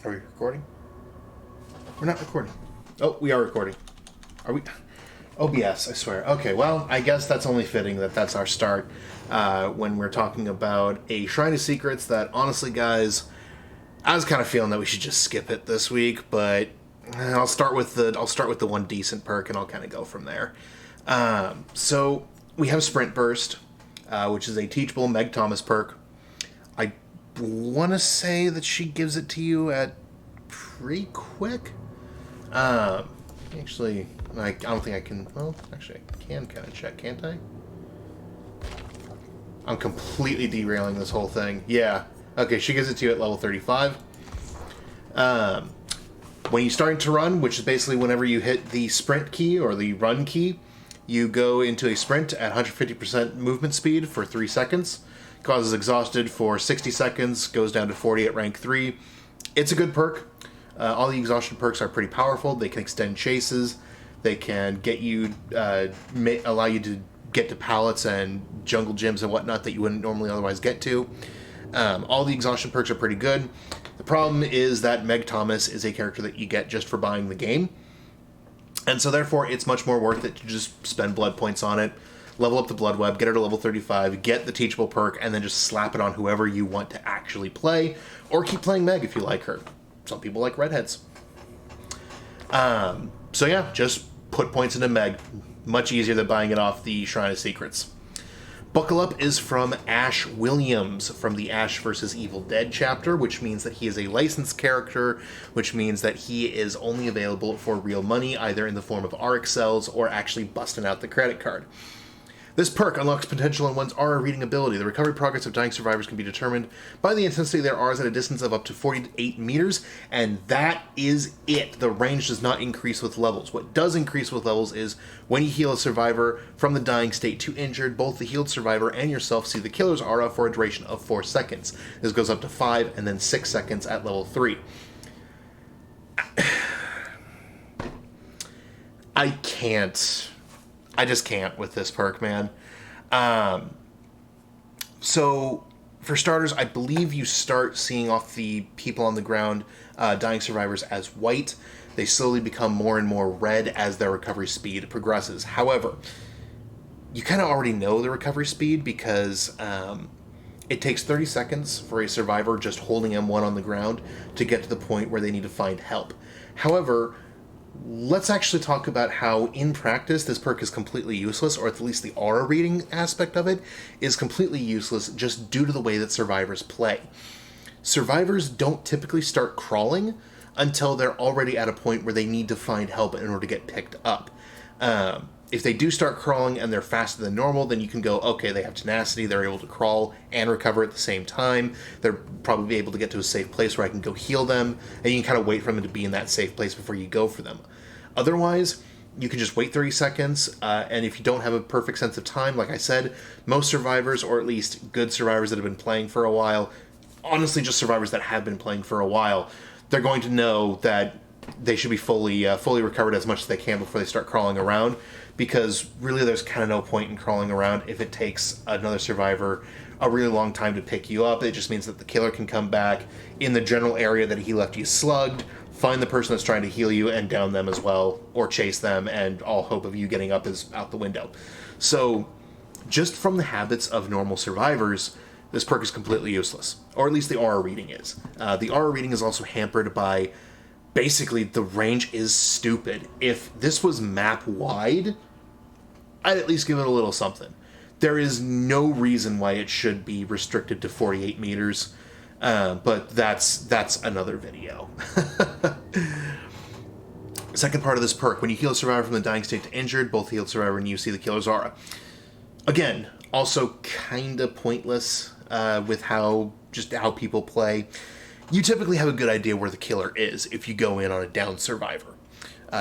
Are we recording? We're not recording. Oh, we are recording. Are we? OBS, I swear. Okay, well, I guess that's only fitting that that's our start when we're talking about a Shrine of Secrets that, honestly, guys, I was kind of feeling that we should just skip it this week, but I'll start with the one decent perk and I'll kind of go from there. So we have Sprint Burst, which is a teachable Meg Thomas perk. I want to say that she gives it to you at pretty quick. Actually, I don't think I can. Well, actually, I can kind of check, can't I? I'm completely derailing this whole thing. Yeah. Okay, she gives it to you at level 35. When you're starting to run, which is basically whenever you hit the sprint key or the run key, you go into a sprint at 150% movement speed for 3 seconds. Causes exhausted for 60 seconds, goes down to 40 at rank 3. It's a good perk. All the exhaustion perks are pretty powerful. They can extend chases. They can get you, allow you to get to pallets and jungle gyms and whatnot that you wouldn't normally otherwise get to. All the exhaustion perks are pretty good. The problem is that Meg Thomas is a character that you get just for buying the game. And so therefore it's much more worth it to just spend blood points on it, level up the Blood Web, get her to level 35, get the teachable perk, and then just slap it on whoever you want to actually play, or keep playing Meg if you like her. Some people like redheads. So yeah, just put points into Meg. Much easier than buying it off the Shrine of Secrets. Buckle Up is from Ash Williams from the Ash vs. Evil Dead chapter, which means that he is a licensed character, which means that he is only available for real money, either in the form of RX cells or actually busting out the credit card. This perk unlocks potential in one's aura reading ability. The recovery progress of dying survivors can be determined by the intensity of their auras at a distance of up to 48 meters, and that is it. The range does not increase with levels. What does increase with levels is when you heal a survivor from the dying state to injured, both the healed survivor and yourself see the killer's aura for a duration of 4 seconds. This goes up to 5 and then 6 seconds at level 3. I just can't with this perk, man. So, for starters, I believe you start seeing off the people on the ground, dying survivors, as white. They slowly become more and more red as their recovery speed progresses. However, you kind of already know the recovery speed because it takes 30 seconds for a survivor just holding M1 on the ground to get to the point where they need to find help. However, let's actually talk about how, in practice, this perk is completely useless, or at least the aura reading aspect of it is completely useless just due to the way that survivors play. Survivors don't typically start crawling until they're already at a point where they need to find help in order to get picked up. If they do start crawling and they're faster than normal, then you can go, okay, they have tenacity, they're able to crawl and recover at the same time. They're probably able to get to a safe place where I can go heal them, and you can kind of wait for them to be in that safe place before you go for them. Otherwise, you can just wait 30 seconds, and if you don't have a perfect sense of time, like I said, most survivors, or at least good survivors that have been playing for a while, honestly just survivors that have been playing for a while, they're going to know that they should be fully recovered as much as they can before they start crawling around, because really there's kind of no point in crawling around if it takes another survivor a really long time to pick you up. It just means that the killer can come back in the general area that he left you slugged, find the person that's trying to heal you and down them as well, or chase them, and all hope of you getting up is out the window. So just from the habits of normal survivors, this perk is completely useless, or at least the aura reading is. The aura reading is also hampered by basically the range is stupid. If this was map wide, I'd at least give it a little something. There is no reason why it should be restricted to 48 meters, but that's another video. Second part of this perk, when you heal a survivor from the dying state to injured, both the healed survivor and you see the killer's aura. Again, also kinda pointless with how people play. You typically have a good idea where the killer is if you go in on a down survivor.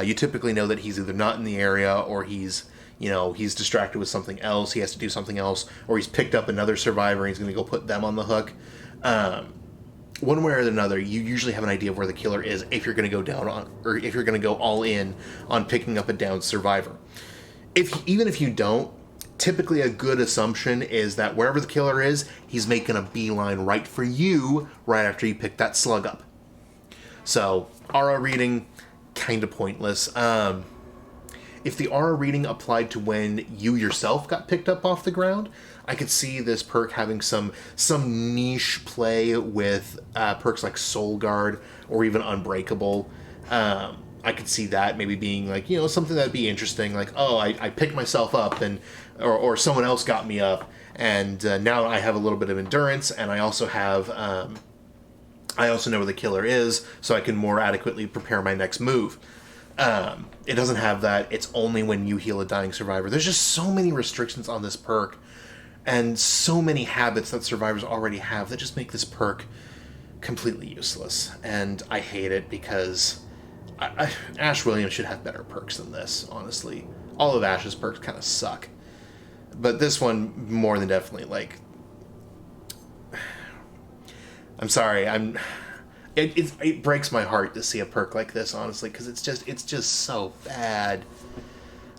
You typically know that he's either not in the area, or he's distracted with something else, he has to do something else, or he's picked up another survivor and he's going to go put them on the hook. One way or another, you usually have an idea of where the killer is if you're going to go down on, or if you're going to go all in on picking up a down survivor. Even if you don't, typically a good assumption is that wherever the killer is, he's making a beeline right for you right after you pick that slug up. So, aura reading, kind of pointless. If the aura reading applied to when you yourself got picked up off the ground, I could see this perk having some niche play with perks like Soul Guard or even Unbreakable. I could see that maybe being like, something that'd be interesting. Like, oh, I picked myself up or someone else got me up, and now I have a little bit of endurance, and I also have, I also know where the killer is, so I can more adequately prepare my next move. It doesn't have that. It's only when you heal a dying survivor. There's just so many restrictions on this perk, and so many habits that survivors already have that just make this perk completely useless. And I hate it because Ash Williams should have better perks than this, honestly. All of Ash's perks kind of suck. But this one, more than definitely, like... I'm sorry, It breaks my heart to see a perk like this, honestly, because it's just so bad.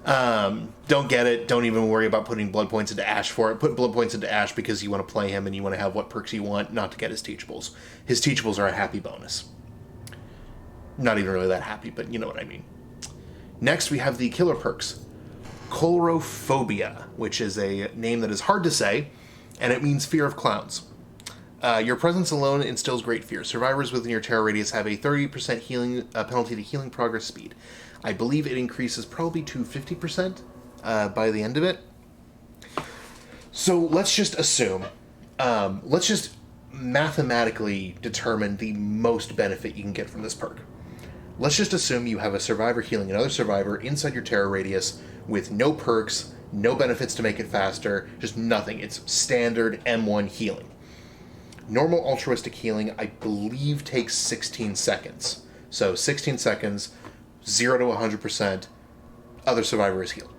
Don't get it. Don't even worry about putting blood points into Ash for it. Put blood points into Ash because you want to play him and you want to have what perks you want, not to get his teachables. His teachables are a happy bonus. Not even really that happy, but you know what I mean. Next, we have the killer perks. Coulrophobia, which is a name that is hard to say, and it means fear of clowns. Your presence alone instills great fear. Survivors within your terror radius have a 30% healing penalty to healing progress speed. I believe it increases probably to 50% by the end of it. So let's just assume, let's just mathematically determine the most benefit you can get from this perk. Let's just assume you have a survivor healing another survivor inside your terror radius with no perks, no benefits to make it faster, just nothing. It's standard M1 healing. Normal altruistic healing, I believe, takes 16 seconds. So 16 seconds, 0 to 100%, other survivor is healed.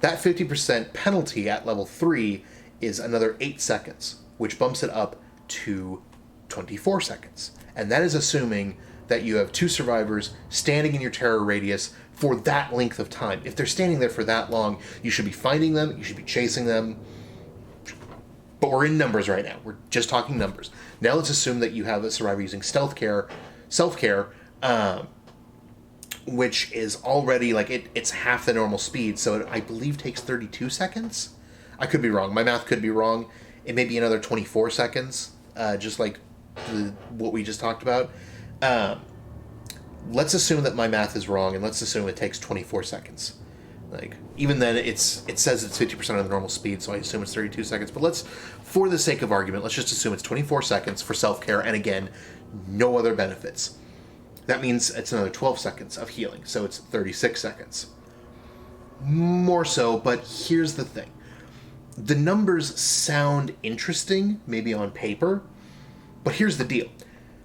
That 50% penalty at level 3 is another 8 seconds, which bumps it up to 24 seconds. And that is assuming that you have 2 survivors standing in your terror radius for that length of time. If they're standing there for that long, you should be finding them, you should be chasing them. But we're in numbers right now. We're just talking numbers. Now let's assume that you have a survivor using self-care, which is already, like, it's half the normal speed, so it, I believe, takes 32 seconds? I could be wrong. My math could be wrong. It may be another 24 seconds, just like what we just talked about. Let's assume that my math is wrong, and let's assume it takes 24 seconds. Like, even then, it says it's 50% of the normal speed, so I assume it's 32 seconds. But for the sake of argument, let's just assume it's 24 seconds for self-care, and again, no other benefits. That means it's another 12 seconds of healing, so it's 36 seconds. More so, but here's the thing. The numbers sound interesting, maybe on paper, but here's the deal.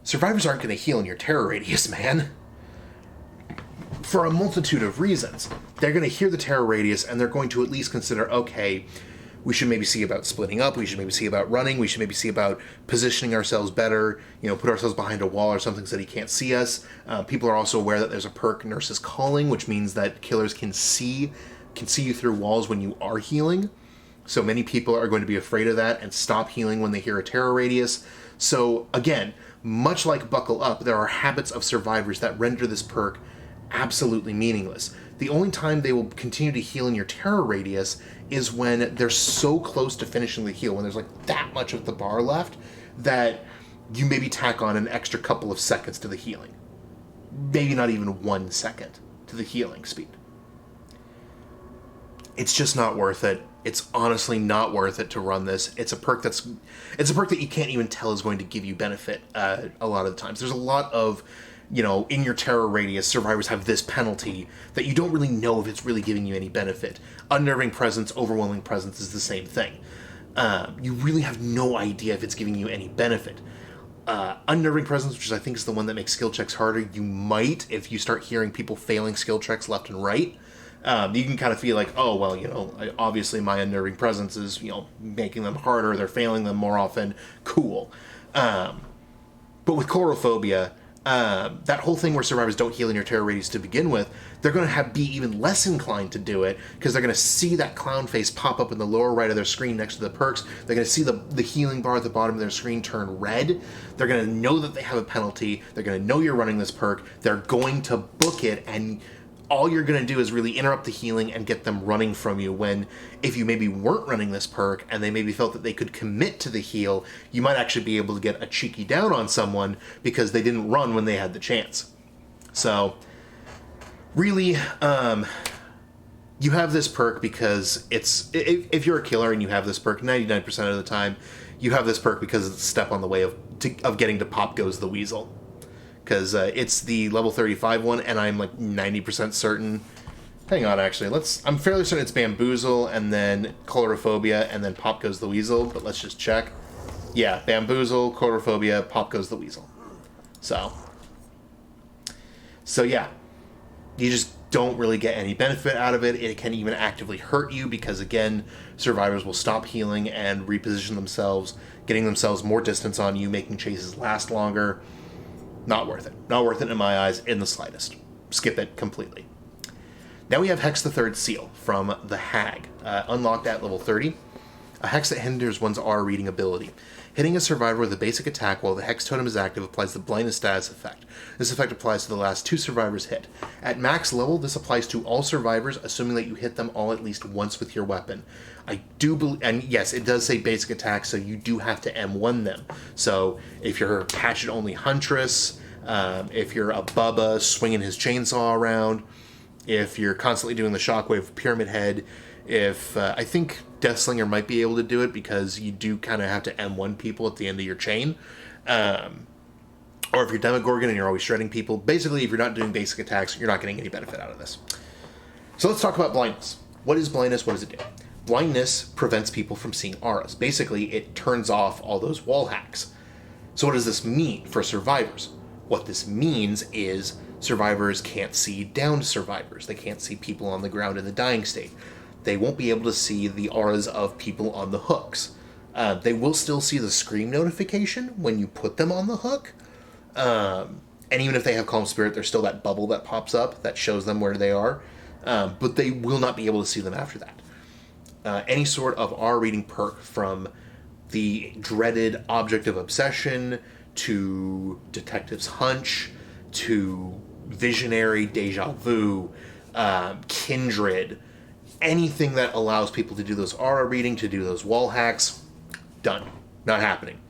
Survivors aren't going to heal in your terror radius, man. For a multitude of reasons. They're going to hear the terror radius, and they're going to at least consider, okay, we should maybe see about splitting up, we should maybe see about running, we should maybe see about positioning ourselves better, put ourselves behind a wall or something so that he can't see us. People are also aware that there's a perk, Nurse's Calling, which means that killers can see you through walls when you are healing. So many people are going to be afraid of that and stop healing when they hear a terror radius. So again, much like Buckle Up, there are habits of survivors that render this perk absolutely meaningless. The only time they will continue to heal in your terror radius is when they're so close to finishing the heal, when there's like that much of the bar left that you maybe tack on an extra couple of seconds to the healing. Maybe not even 1 second to the healing speed. It's just not worth it. It's honestly not worth it to run this. It's a perk that you can't even tell is going to give you benefit a lot of the times. There's a lot of, in your terror radius, survivors have this penalty that you don't really know if it's really giving you any benefit. Unnerving Presence, Overwhelming Presence is the same thing. You really have no idea if it's giving you any benefit. Unnerving Presence, which I think is the one that makes skill checks harder, you might if you start hearing people failing skill checks left and right. You can kind of feel like, oh, well, obviously my Unnerving Presence is, making them harder, they're failing them more often, cool. But with Coulrophobia, that whole thing where survivors don't heal in your terror radius to begin with, they're going to be even less inclined to do it because they're going to see that clown face pop up in the lower right of their screen next to the perks. They're going to see the healing bar at the bottom of their screen turn red. They're going to know that they have a penalty. They're going to know you're running this perk. They're going to book it, and all you're going to do is really interrupt the healing and get them running from you, when if you maybe weren't running this perk and they maybe felt that they could commit to the heal, you might actually be able to get a cheeky down on someone because they didn't run when they had the chance. So really, you have this perk because it's, if you're a killer and you have this perk, 99% of the time you have this perk because it's a step on the way of getting to Pop Goes the Weasel. Because it's the level 35 one, and I'm like 90% certain. Hang on, actually. I'm fairly certain it's Bamboozle, and then Colorophobia, and then Pop Goes the Weasel, but let's just check. Yeah, Bamboozle, Colorophobia, Pop Goes the Weasel. So yeah. You just don't really get any benefit out of it. It can even actively hurt you because, again, survivors will stop healing and reposition themselves, getting themselves more distance on you, making chases last longer. Not worth it. Not worth it in my eyes in the slightest. Skip it completely. Now we have Hex the Third Seal from the Hag. Unlocked at level 30. A Hex that hinders one's R reading ability. Hitting a survivor with a basic attack while the Hex totem is active applies the blindness status effect. This effect applies to the last 2 survivors hit. At max level, this applies to all survivors, assuming that you hit them all at least once with your weapon. I do believe, and yes, it does say basic attack, so you do have to M1 them. So if you're a hatchet-only Huntress, if you're a Bubba swinging his chainsaw around, if you're constantly doing the shockwave Pyramid Head, if I think Deathslinger might be able to do it because you do kind of have to M1 people at the end of your chain. Or if you're Demogorgon and you're always shredding people. Basically, if you're not doing basic attacks, you're not getting any benefit out of this. So let's talk about blindness. What is blindness? What does it do? Blindness prevents people from seeing auras. Basically, it turns off all those wall hacks. So what does this mean for survivors? What this means is survivors can't see downed survivors. They can't see people on the ground in the dying state. They won't be able to see the auras of people on the hooks. They will still see the scream notification when you put them on the hook. And even if they have Calm Spirit, there's still that bubble that pops up that shows them where they are. But they will not be able to see them after that. Any sort of R reading perk, from the dreaded Object of Obsession to Detective's Hunch to Visionary, Deja Vu, Kindred, anything that allows people to do those aura reading, to do those wall hacks, done. Not happening.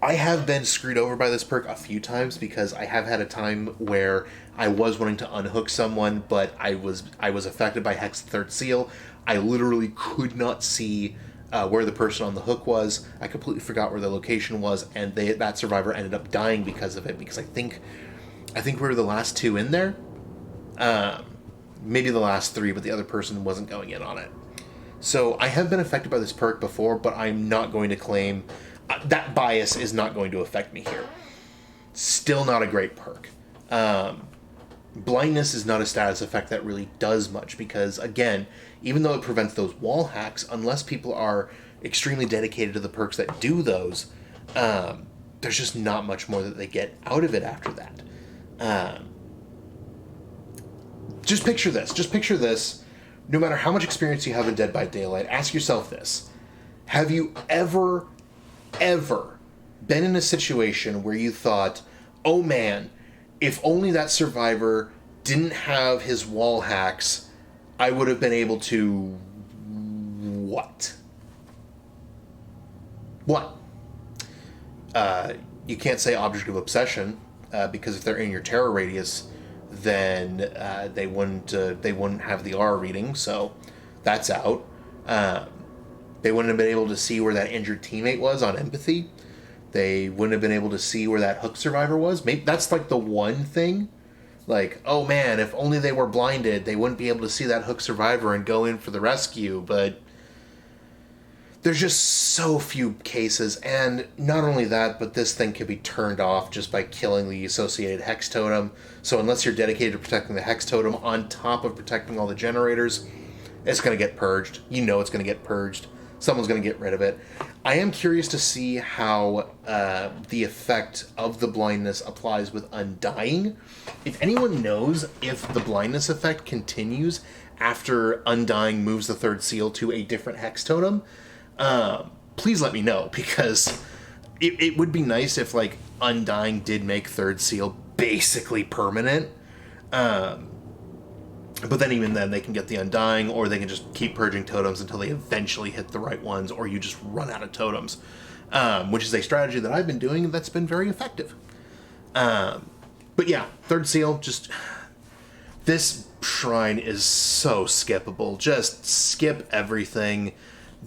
I have been screwed over by this perk a few times because I have had a time where I was wanting to unhook someone, but I was affected by Hex the Third Seal. I literally could not see where the person on the hook was. I completely forgot where the location was, and that survivor ended up dying because of it, because I think we were the last 2 in there. Maybe the last 3, but the other person wasn't going in on it. So I have been affected by this perk before, but I'm not going to claim... that bias is not going to affect me here. Still not a great perk. Blindness is not a status effect that really does much because, again, even though it prevents those wall hacks, unless people are extremely dedicated to the perks that do those, there's just not much more that they get out of it after that. Just picture this. No matter how much experience you have in Dead by Daylight, ask yourself this. Have you ever been in a situation where you thought, oh man, if only that survivor didn't have his wall hacks, I would have been able to... what? You can't say Object of Obsession, because if they're in your terror radius, then they wouldn't have the R reading, so that's out. They wouldn't have been able to see where that injured teammate was on empathy. They wouldn't have been able to see where that hook survivor was. Maybe that's like the one thing. Like, oh man, if only they were blinded, they wouldn't be able to see that hook survivor and go in for the rescue. But there's just so few cases. And not only that, but this thing can be turned off just by killing the associated Hex Totem. So unless you're dedicated to protecting the Hex Totem on top of protecting all the generators, it's going to get purged. You know it's going to get purged. someone's going to get rid of it. I am curious to see how the effect of the blindness applies with Undying. If anyone knows if the blindness effect continues after Undying moves the third seal to a different hex totem, please let me know, because it would be nice if, like, Undying did make third seal basically permanent. But then even then, they can get the Undying, or they can just keep purging totems until they eventually hit the right ones, or you just run out of totems, which is a strategy that I've been doing that's been very effective. But yeah, third seal, just... This shrine is so skippable. Just skip everything.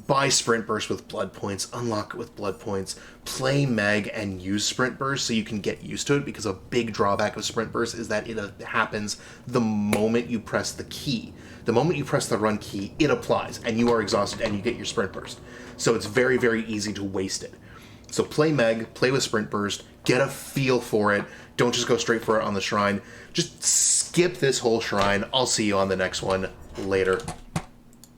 Buy Sprint Burst with blood points, unlock it with blood points, play Meg and use Sprint Burst so you can get used to it, because a big drawback of Sprint Burst is that it happens the moment you press the key. The moment you press the run key, it applies, and you are exhausted, and you get your Sprint Burst. So it's very, very easy to waste it. So play Meg, play with Sprint Burst, get a feel for it. Don't just go straight for it on the shrine. Just skip this whole shrine. I'll see you on the next one. Later.